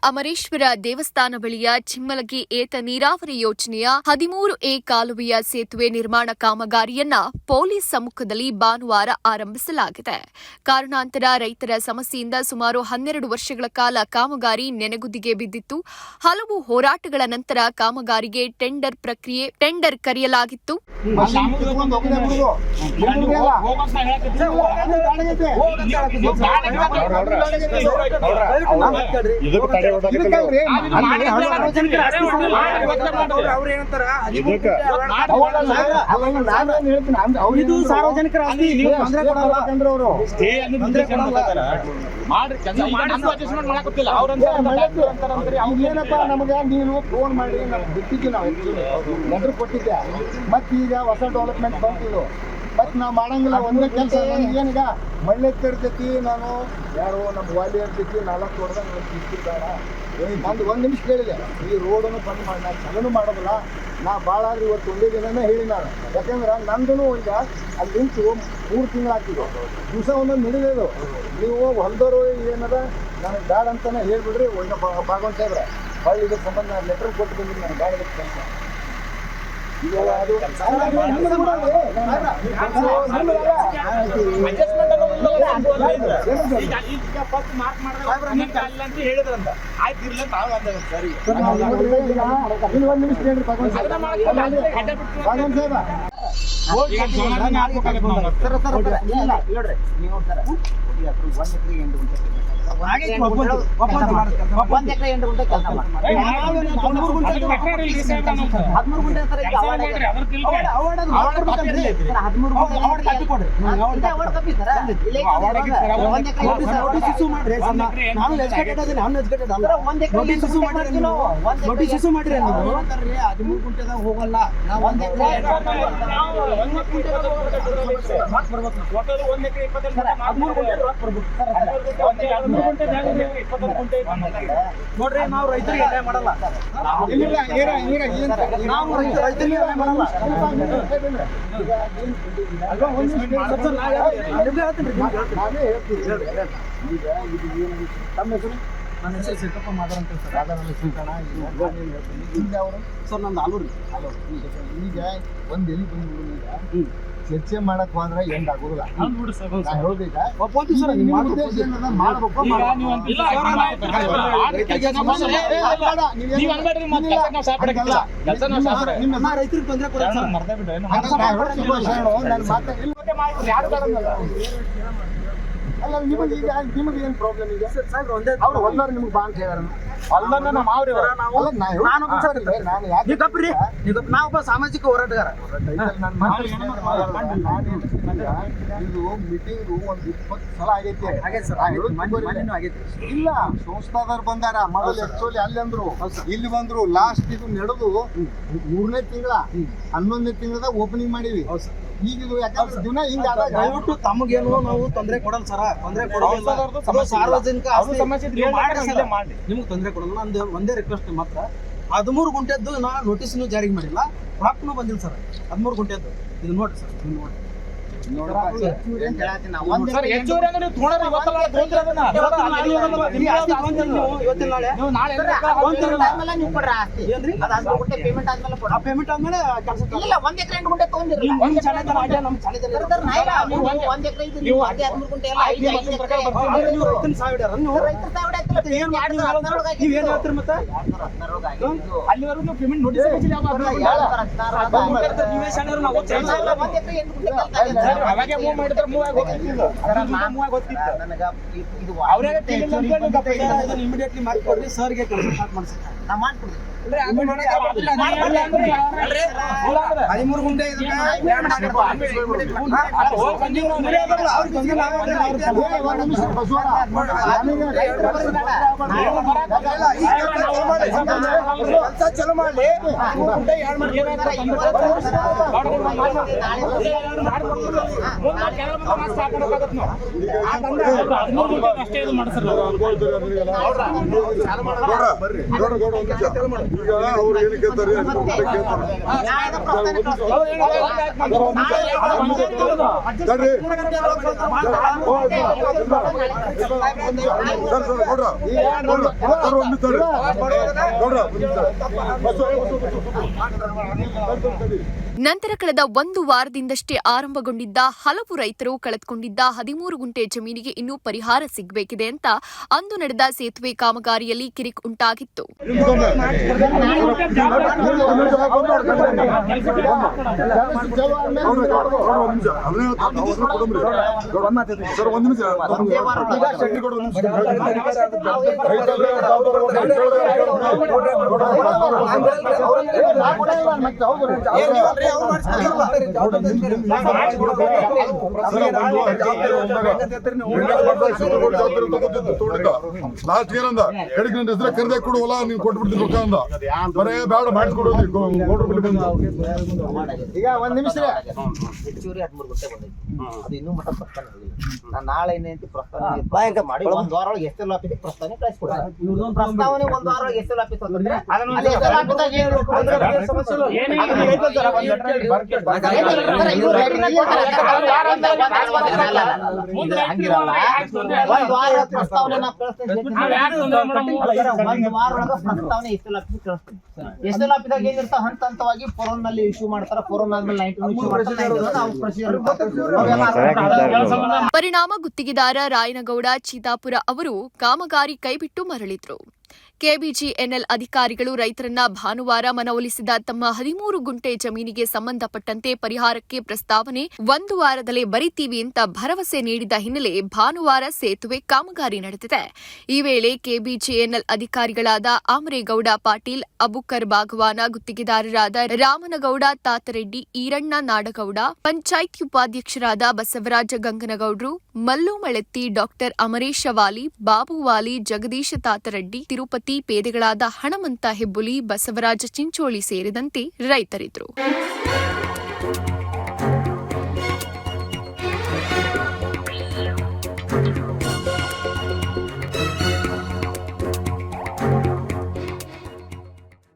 ಅಮರೇಶ್ವರ ದೇವಸ್ಥಾನ ಬಳಿಯ ಚಿಮ್ಮಲಗಿ ಏತ ನೀರಾವರಿ ಯೋಜನೆಯ 13A ಕಾಲುವೆಯ ಸೇತುವೆ ನಿರ್ಮಾಣ ಕಾಮಗಾರಿಯನ್ನ ಪೊಲೀಸ್ ಸಮ್ಮುಖದಲ್ಲಿ ಭಾನುವಾರ ಆರಂಭಿಸಲಾಗಿದೆ. ಕಾರಣಾಂತರ ರೈತರ ಸಮಸ್ಯೆಯಿಂದ ಸುಮಾರು 12 ವರ್ಷಗಳ ಕಾಲ ಕಾಮಗಾರಿ ನೆನೆಗುದಿಗೆ ಬಿದ್ದಿತ್ತು. ಹಲವು ಹೋರಾಟಗಳ ನಂತರ ಕಾಮಗಾರಿಗೆ ಟೆಂಡರ್ ಕರೆಯಲಾಗಿತ್ತು. ಸಾರ್ವಜನಿಕರ ನಮಗೆ ನೀನು ಫೋನ್ ಮಾಡಿ ನಮ್ಗೆ ಬಿಟ್ಟಿದ್ವಿ, ನಾವು ಲೆಟರ್ ಕೊಟ್ಟಿದ್ದೆ. ಮತ್ತೆ ಈಗ ಹೊಸ ಡೆವಲಪ್ಮೆಂಟ್ ಬಂತಿದ್ದು ಮತ್ತೆ ನಾವು ಮಾಡಂಗಿಲ್ಲ. ಒಂದೇ ಕೆಲಸ ಏನೀಗ ಮಳ್ಳೆ ತರ್ತೈತಿ, ನಾನು ಯಾರು ನಮ್ಮ ವಾಲಿ ಇರ್ತೈತಿ 4 ಹೊಡೆದ ಬೇಡ ನಂದು 1 ನಿಮಿಷ ಕೇಳಿದೆ. ಈ ರೋಡನ್ನು ಬಂದ್ ಮಾಡಿ ನಾನು ಚಲನೂ ಮಾಡೋದಿಲ್ಲ. ನಾ ಭಾಳ ಇವತ್ತು ಒಂದೇ ದಿನನೇ ಹೇಳಿ ನಾನು, ಯಾಕೆಂದ್ರೆ ನಂದು ಈಗ ಅಲ್ಲಿ ನಿಂತು 3 ತಿಂಗಳಾಗ್ತಿದ್ದು ದಿವಸ ಒಂದೊಂದು ನಡೀದು. ನೀವು ಹೊಲದವರು ಏನದ ನನಗೆ ಬ್ಯಾಡ ಅಂತಾನೆ ಹೇಳ್ಬಿಡ್ರಿ. ಈಗ ಭಾಗವಂತ ಸಾಹೇಬ್ರೆ ಹೊಳ್ಳಿ ಇದ್ರ ಸಂಬಂಧ ನಾನು ಲೆಟರ್ ಕೊಟ್ಟು ಬಂದಿದ್ದು ನಾನು ಬ್ಯಾಡ ಕೆಲಸ. ಹೋಗಲ್ಲ ನೋಡ್ರಿ, ನಾವು ರೈತರಿಗೆ ಮಾಡಲ್ಲ. ನನ್ನ ಹೆಸರು ಸಿಕ್ಕಪ್ಪ ಮಾದರ್ ಅಂತ ಸರ್. ಸರ್ ನಂದು ಆಲೂರು. ಈಗ ಒಂದು ಎಲ್ಲಿ ಬಂದು ಚರ್ಚೆ ಮಾಡಕ್ ಹೋದ್ರೆ ಎಂಡ್ ಆಗೋದಿಲ್ಲ. ರೈತರಿಗೆ ತೊಂದರೆ ಅಲ್ಲ, ನಿಮಗೆ ಈಗ ನಿಮಗೆ ಏನು ಪ್ರಾಬ್ಲಮ್ ಈಗ? ಅವ್ರು ಹೊಲ್ದಾರ ನಿಮ್ಗೆ ಬಾ ಅಂತ ಹೇಳ್ಯಾರ. ನಾವೊಬ್ಬ ಸಾಮಾಜಿಕ ಹೋರಾಟಗಾರ. ಇದು ಮೀಟಿಂಗ್ ಒಂದು 20 ಸಲ ಆಗೈತಿ. ಇಲ್ಲ, ಸಂಸ್ಥಾದವ್ರು ಬಂದಾರ ಮೊದಲು. ಆಕ್ಚುಲಿ ಅಲ್ಲಿ ಅಂದ್ರು, ಇಲ್ಲಿ ಬಂದ್ರು. ಲಾಸ್ಟ್ ಇದು ನಡೆದು 3ನೇ ತಿಂಗಳ 11ನೇ ತಿಂಗಳದಾಗ ಓಪನಿಂಗ್ ಮಾಡೀವಿ. ಈಗ ಇದು ಯಾಕಂದ್ರೆ ದಿನ ಹಿಂಗ ದಯವಿಟ್ಟು ತಮಗೇನು ನಾವು ತೊಂದರೆ ಕೊಡಲ್ಲ ಸರ. ತೊಂದರೆ ಕೊಡೋದಿಲ್ಲ, ಸಾರ್ವಜನಿಕ ನಿಮ್ಗೆ ತೊಂದರೆ ಕೊಡಲ್ಲ. ನಂದು ಒಂದೇ ರಿಕ್ವೆಸ್ಟ್ ಮಾತ್ರ, 13 ಗುಂಟೆದ್ದು ನಾ ನೋಟಿಸ್ನು ಜಾರಿಗೆ ಮಾಡಿಲ್ಲ, ಪ್ರಾಪ್ನು ಬಂದಿಲ್ಲ ಸರ್. 13 ಗುಂಟೆದ್ದು ಇದು ನೋಡಿ ಸರ್, ಇದು ನೋಡಿ. ಪೇಮೆಂಟ್ ಆದ್ಮೇಲೆ ಅಲ್ಲಿವರೆಗೂ ಪೇಮೆಂಟ್ ನೋಟಿಸ್ ಅವಾಗೆ ಮೂವ್ ಮಾಡಿದ್ರೆ ಮೂವ್ ಆಗಿ ಹೋಗ್ತಿತ್ತು. ಇಮಿಡಿಯೇಟ್ಲಿ ಮಾಡಿಕೊಡ್ರಿ ಸರ್ಗೆ ಕೆಲಸ ಸ್ಟಾರ್ಟ್ ಮಾಡಿಸಿ. ನಾ ಮಾಡ್ಕೊಡ್ತೀನಿ. 13 ಗುಂಟೆ ಚಲೋ ಮಾಡಿ ಅಷ್ಟೇ ಇದು ಮಾಡ್ಸಲ್ಲ. ಈಗ ಅವ್ರು ಏನು ಕೇಳ್ತಾರೆ ತಡ್ರಿ ನಂತರ ಕಳೆದ ಒಂದು ವಾರದಿಂದಷ್ಟೇ ಆರಂಭಗೊಂಡಿದ್ದ ಹಲವು ರೈತರು ಕಳೆದುಕೊಂಡಿದ್ದ 13 ಗುಂಟೆ ಜಮೀನಿಗೆ ಇನ್ನೂ ಪರಿಹಾರ ಸಿಗಬೇಕಿದೆ ಅಂತ ಅಂದು ನಡೆದ ಸೇತುವೆ ಕಾಮಗಾರಿಯಲ್ಲಿ ಕಿರಿಕ್ ಉಂಟಾಗಿತ್ತು. ಲಾಸ್ಟ್ ಏನಂದ ಕಡೆಗೆ ನನ್ನ ಹೆಸರ ಕರೆದೇ ಕೊಡುವಲ್ಲ ನೀನ್ ಕೊಟ್ಬಿಡ್ತೀನಿ ರೊಕ್ಕ ಅಂದ ಬರೇ ಬೇಡ ಮಾಡಿಸ್ಕೊಡೋದು ಈಗ ಒಂದ್ ನಿಮಿಷ ಹೆಚ್ಚುವರಿ 13 ಗುಂಟೆ ಬಂದೈತಿ. ಅದು ಇನ್ನೂ ಮಟ್ಟ ಪ್ರಸ್ತಾನ ಆಗಿಲ್ಲ. ನಾನು ನಾಳೆ ಏನೈತಿ ಪ್ರಸ್ತಾನ ಮಾಡಿ ಒಂದ್ ವಾರ ಒಳಗೆ ಎಷ್ಟೆಲ್ಲ ಆಫೀಸ್ ಪ್ರಸ್ತಾವನೆ ಕಳಿಸ್ಕೊಡ್ತೀನಿ. ಪ್ರಸ್ತಾವನೆ ಒಂದ್ ವಾರ ಒಳಗೆ ಎಷ್ಟೆಲ್ಲ ಆಫೀಸ್ ಅಂತಂದ್ರೆ ಅಲ್ಲಿ ಎಷ್ಟೆಲ್ಲ ಆಫೀಸ್ದಾಗ ಏನ್ ಹಂಗಿರಲ್ಲ. ಒಂದ್ ವಾರ ಪ್ರಸ್ತಾವನೆ ನಾ ಕಳಿಸ್ತೀನಿ. ಒಂದ್ ವಾರ ಒಳಗ ಪ್ರಸ್ತಾವನೆ ಎಷ್ಟೆಲ್ಲ ಆಫೀಸ್ ಕಳಿಸ್ತೀನಿ. ಎಷ್ಟೆಲ್ಲ ಆಫೀಸ್ದಾಗ ಏನಿರ್ತಾವ ಹಂತ ಹಂತವಾಗಿ ಫೋರನ್ ನಲ್ಲಿ ಇಶ್ಯೂ ಮಾಡ್ತಾರ. ಫೋರನ್ ಆದ್ಮೇಲೆ 19 ಇಶ್ಯೂ ಮಾಡ್ತಾರೆ. ಪರಿಣಾಮ ಗುತ್ತಿಗೆದಾರ ರಾಯನಗೌಡ ಚೀತಾಪುರ ಅವರು ಕಾಮಗಾರಿ ಕೈಬಿಟ್ಟು ಮರಳಿದ್ರು. ಕೆಬಿಜಿಎನ್ಎಲ್ ಅಧಿಕಾರಿಗಳು ರೈತರನ್ನ ಭಾನುವಾರ ಮನವೊಲಿಸಿದ ತಮ್ಮ 13 ಗುಂಟೆ ಜಮೀನಿಗೆ ಸಂಬಂಧಪಟ್ಟಂತೆ ಪರಿಹಾರಕ್ಕೆ ಪ್ರಸ್ತಾವನೆ ಒಂದು ವಾರದಲ್ಲೇ ಬರಿತೀವಿ ಅಂತ ಭರವಸೆ ನೀಡಿದ ಹಿನ್ನೆಲೆ ಭಾನುವಾರ ಸೇತುವೆ ಕಾಮಗಾರಿ ನಡೆದಿದೆ. ಈ ವೇಳೆ ಕೆಬಿಜಿಎನ್ಎಲ್ ಅಧಿಕಾರಿಗಳಾದ ಆಮರೇಗೌಡ ಪಾಟೀಲ್, ಅಬುಕರ್ ಬಾಗವಾನ, ಗುತ್ತಿಗೆದಾರರಾದ ರಾಮನಗೌಡ ತಾತರೆಡ್ಡಿ, ಈರಣ್ಣ ನಾಡಗೌಡ, ಪಂಚಾಯತ್ ಉಪಾಧ್ಯಕ್ಷರಾದ ಬಸವರಾಜ ಗಂಗನಗೌಡ್ರು, ಮಲ್ಲು ಮಳೆತ್ತಿ, ಡಾಕ್ಟರ್ ಅಮರೇಶ ವಾಲಿ, ಬಾಬು ವಾಲಿ, ಜಗದೀಶ ತಾತರೆಡ್ಡಿ, ತಿರುಪತಿ ಪೇದೆಗಳಾದ ಹಣಮಂತ ಹೆಬ್ಬುಲಿ, ಬಸವರಾಜ ಚಿಂಚೋಳಿ ಸೇರಿದಂತೆ ರೈತರಿದ್ದರು.